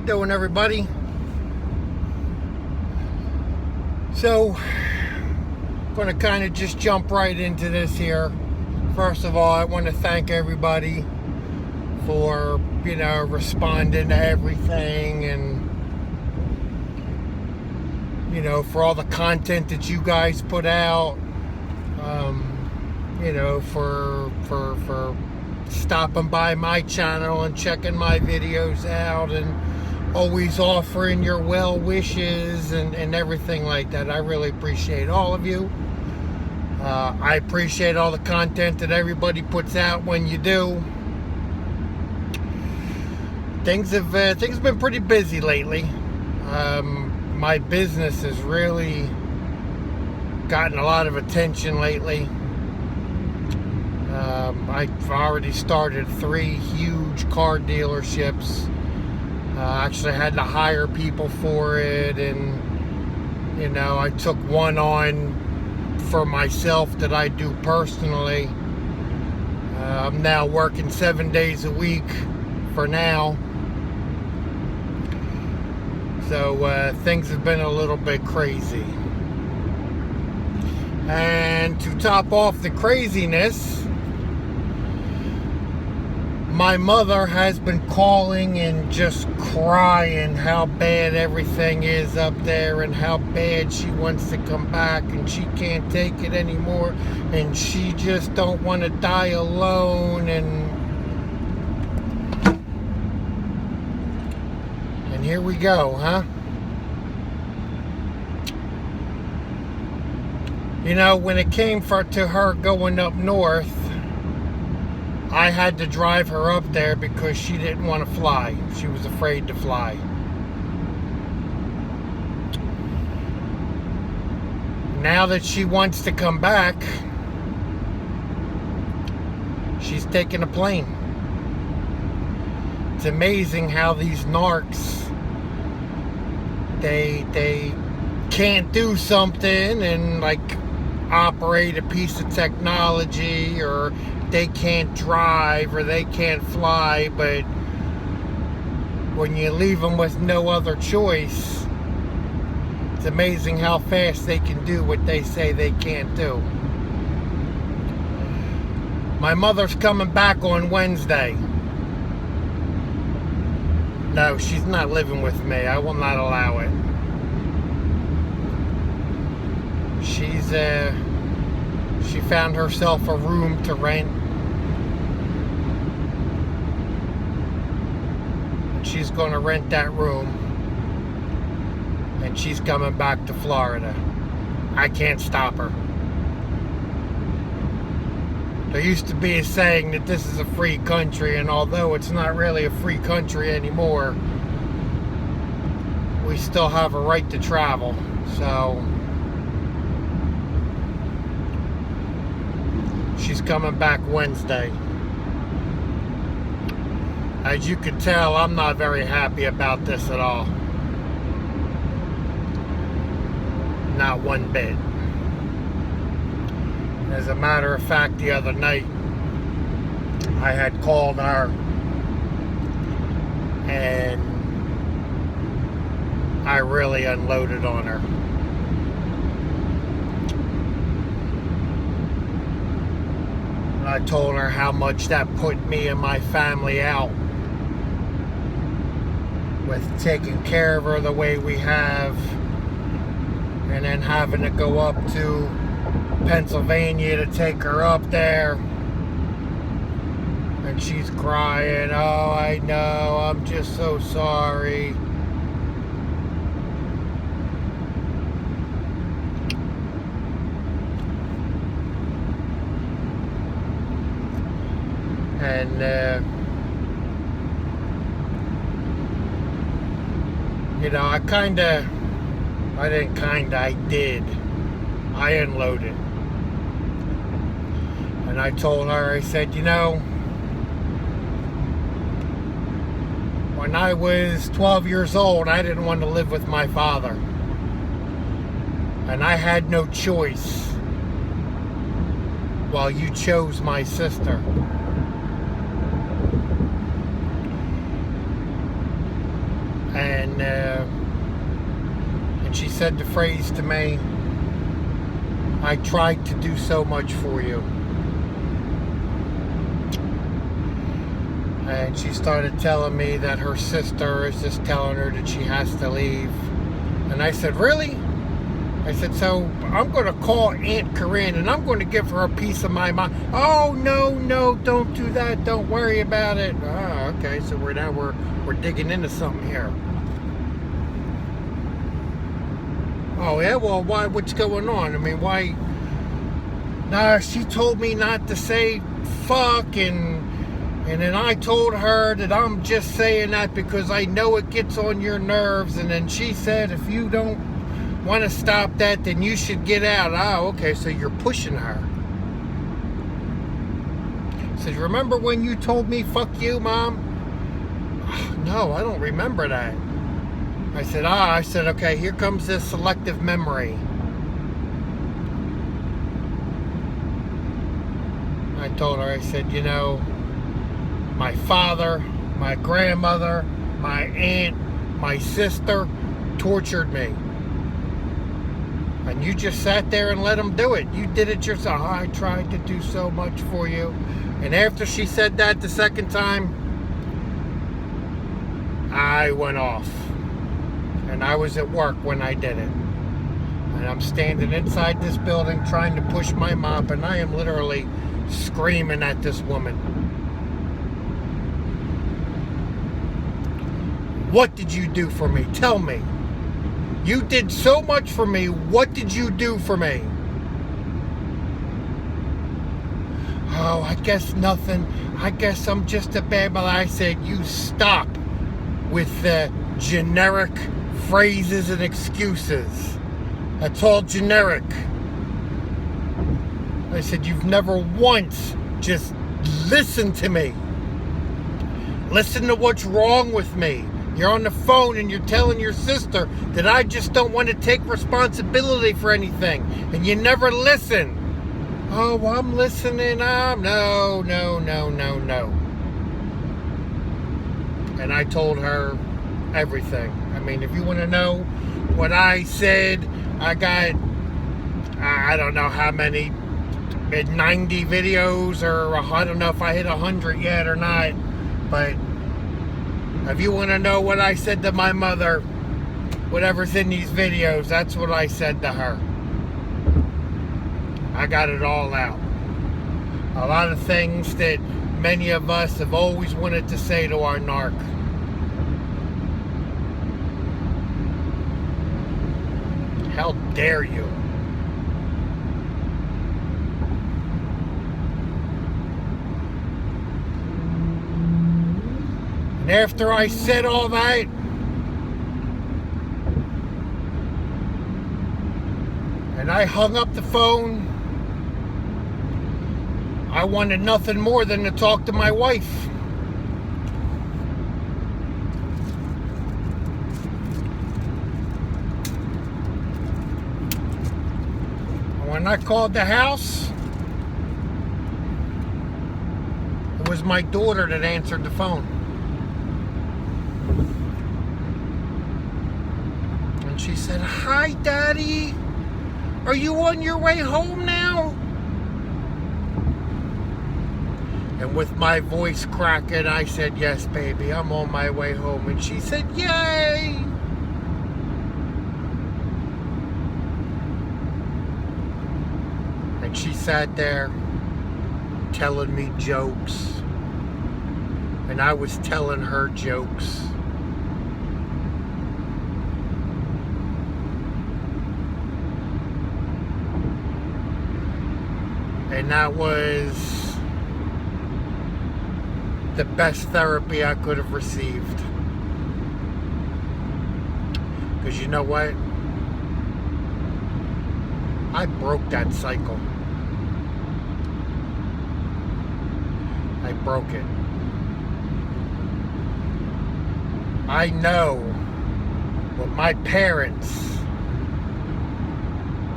doing, everybody? So, I'm going to kind of just jump right into this here. First of all, I want to thank everybody for, responding to everything and, for all the content that you guys put out. For stopping by my channel and checking my videos out and always offering your well wishes and everything like that. I really appreciate all of you. I appreciate all the content that everybody puts out when you do. Things have been pretty busy lately. My business has really gotten a lot of attention lately. I've already started 3 huge car dealerships. Actually had to hire people for it, and I took one on for myself that I do personally. I'm now working 7 days a week for now. So things have been a little bit crazy. And to top off the craziness, my mother has been calling and just crying how bad everything is up there and how bad she wants to come back and she can't take it anymore and she just don't want to die alone and here we go, huh? When it came to her going up north, I had to drive her up there because she didn't want to fly. She was afraid to fly. Now that she wants to come back, she's taking a plane. It's amazing how these narcs, they can't do something and operate a piece of technology, or they can't drive or they can't fly, but when you leave them with no other choice, it's amazing how fast they can do what they say they can't do. My mother's coming back on Wednesday. No, she's not living with me. I will not allow it. She found herself a room to rent. She's going to rent that room. And she's coming back to Florida. I can't stop her. There used to be a saying that this is a free country, and although it's not really a free country anymore, we still have a right to travel. So she's coming back Wednesday. As you can tell, I'm not very happy about this at all. Not one bit. As a matter of fact, the other night, I had called her and I really unloaded on her. I told her how much that put me and my family out with taking care of her the way we have, and then having to go up to Pennsylvania to take her up there. And she's crying, "Oh, I know, I'm just so sorry." And I did. I unloaded. And I told her, I said, when I was 12 years old, I didn't want to live with my father. And I had no choice while you chose my sister. And she said the phrase to me, "I tried to do so much for you." And she started telling me that her sister is just telling her that she has to leave. And I said, "Really?" I said, "So I'm going to call Aunt Corinne and I'm going to give her a piece of my mind." "Oh, no, don't do that. Don't worry about it." Ah, okay, so we're digging into something here. Oh, yeah? Well, why? What's going on? I mean, why? Nah, she told me not to say fuck, and then I told her that I'm just saying that because I know it gets on your nerves. And then she said, if you don't want to stop that, then you should get out. Oh, okay, so you're pushing her. I said, "Remember when you told me, fuck you, Mom?" "No, I don't remember that." I said, "Okay, here comes this selective memory." I told her, I said, "You know, my father, my grandmother, my aunt, my sister tortured me. And you just sat there and let them do it. You did it yourself. I tried to do so much for you." And after she said that the second time, I went off. And I was at work when I did it. And I'm standing inside this building trying to push my mop, and I am literally screaming at this woman. "What did you do for me? Tell me. You did so much for me. What did you do for me?" "Oh, I guess nothing. I guess I'm just a bad mother." I said, "You stop with the generic phrases and excuses. That's all generic." I said, "You've never once just listened to me. Listen to what's wrong with me. You're on the phone and you're telling your sister that I just don't want to take responsibility for anything. And you never listen." "Oh, I'm listening. No. And I told her everything. I mean, if you want to know what I said, I got, I don't know how many, 90 videos, or I don't know if I hit 100 yet or not. But if you want to know what I said to my mother, whatever's in these videos, that's what I said to her. I got it all out. A lot of things that many of us have always wanted to say to our narc. How dare you? And after I said all that, and I hung up the phone, I wanted nothing more than to talk to my wife. When I called the house, it was my daughter that answered the phone. And she said, "Hi, Daddy. Are you on your way home now?" And with my voice cracking, I said, "Yes, baby, I'm on my way home." And she said, "Yay!" And she sat there telling me jokes. And I was telling her jokes. And that was the best therapy I could have received. Because you know what? I broke that cycle. I broke it. I know what my parents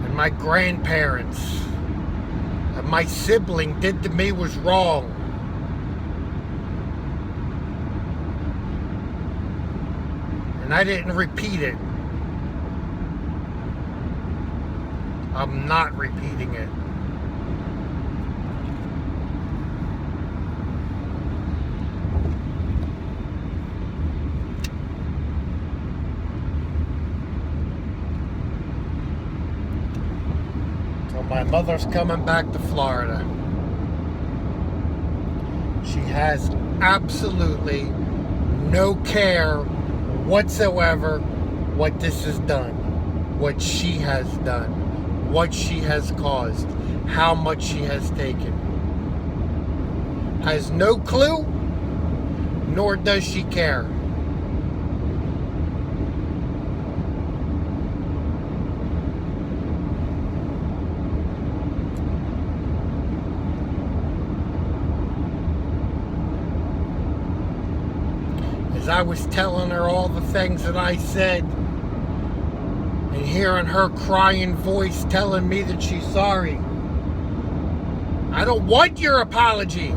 and my grandparents and my sibling did to me was wrong. And And I didn't repeat it. I'm not repeating it. So my mother's coming back to Florida. She has absolutely no care whatsoever what this has done, what she has done, what she has caused, how much she has taken. Has no clue, nor does she care. As I was telling her all the things that I said, and hearing her crying voice telling me that she's sorry. I don't want your apology.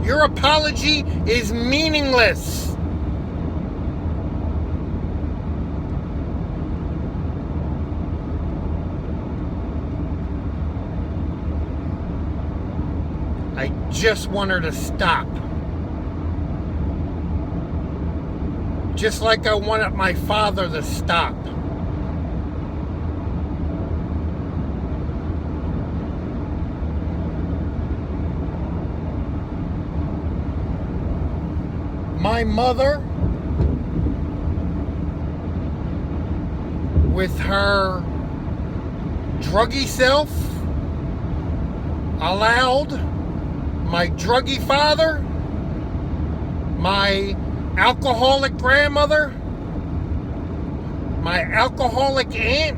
Your apology is meaningless. I just want her to stop. Just like I wanted my father to stop. My mother, with her druggy self, allowed my druggy father, my alcoholic grandmother, my alcoholic aunt,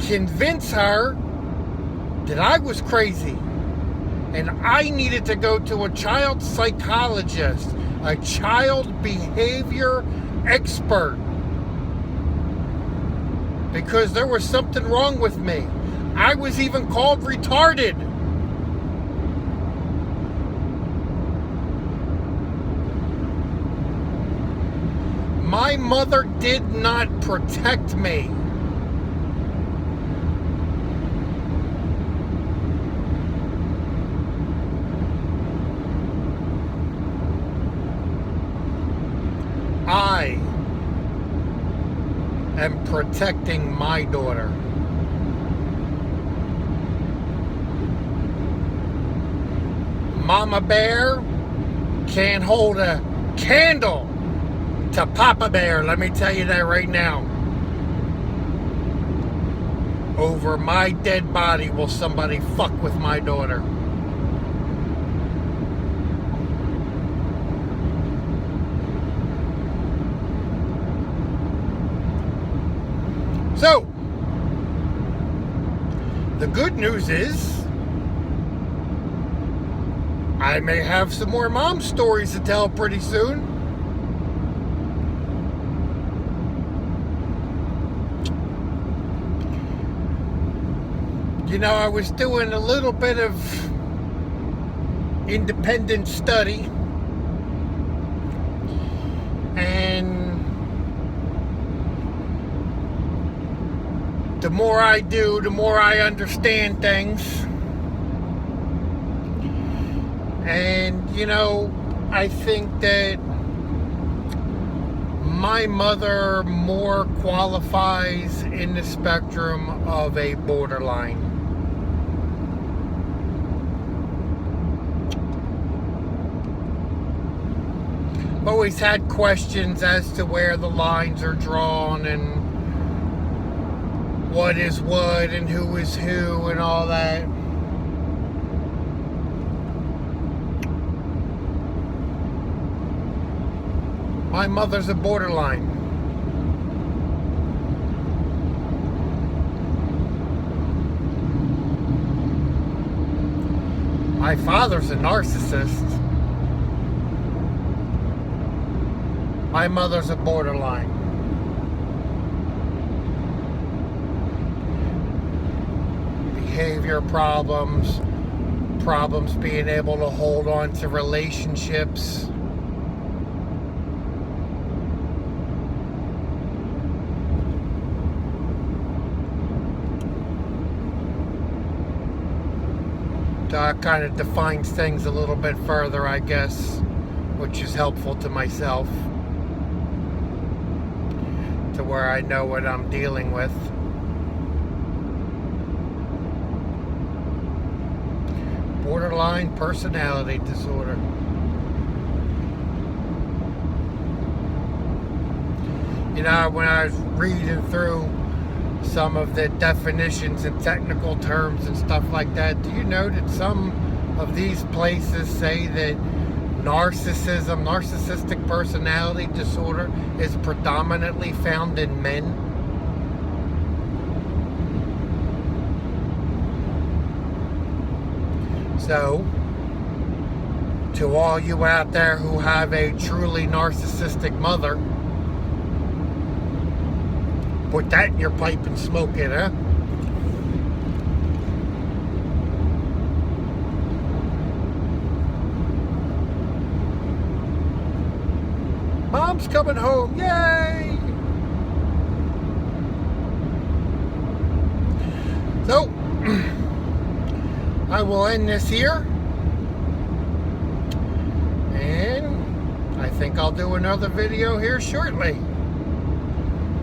convince her that I was crazy and I needed to go to a child psychologist, a child behavior expert, because there was something wrong with me. I was even called retarded. My mother did not protect me. I am protecting my daughter. Mama Bear can't hold a candle to Papa Bear, let me tell you that right now. Over my dead body will somebody fuck with my daughter. So, the good news is, I may have some more mom stories to tell pretty soon. You know, I was doing a little bit of independent study, and the more I do, the more I understand things. And, you know, I think that my mother more qualifies in the spectrum of a borderline. Always had questions as to where the lines are drawn and what is what and who is who and all that. My mother's a borderline. My father's a narcissist. My mother's a borderline. Behavior problems, problems being able to hold on to relationships. So it kind of defines things a little bit further, I guess, which is helpful to myself, to where I know what I'm dealing with. Borderline personality disorder. You know, when I was reading through some of the definitions and technical terms and stuff like that, do you know that some of these places say that narcissistic personality disorder, is predominantly found in men? So, to all you out there who have a truly narcissistic mother, put that in your pipe and smoke it, huh? Mom's coming home, yay! So, I will end this here, and I think I'll do another video here shortly,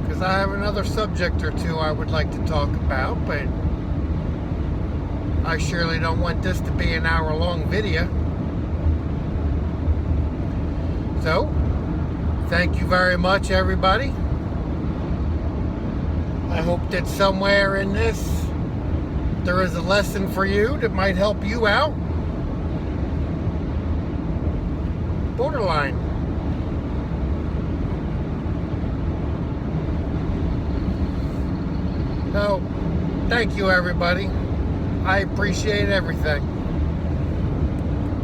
because I have another subject or two I would like to talk about, but I surely don't want this to be an hour-long video. So, thank you very much, everybody. I hope that somewhere in this there is a lesson for you that might help you out. Borderline. So, thank you, everybody. I appreciate everything.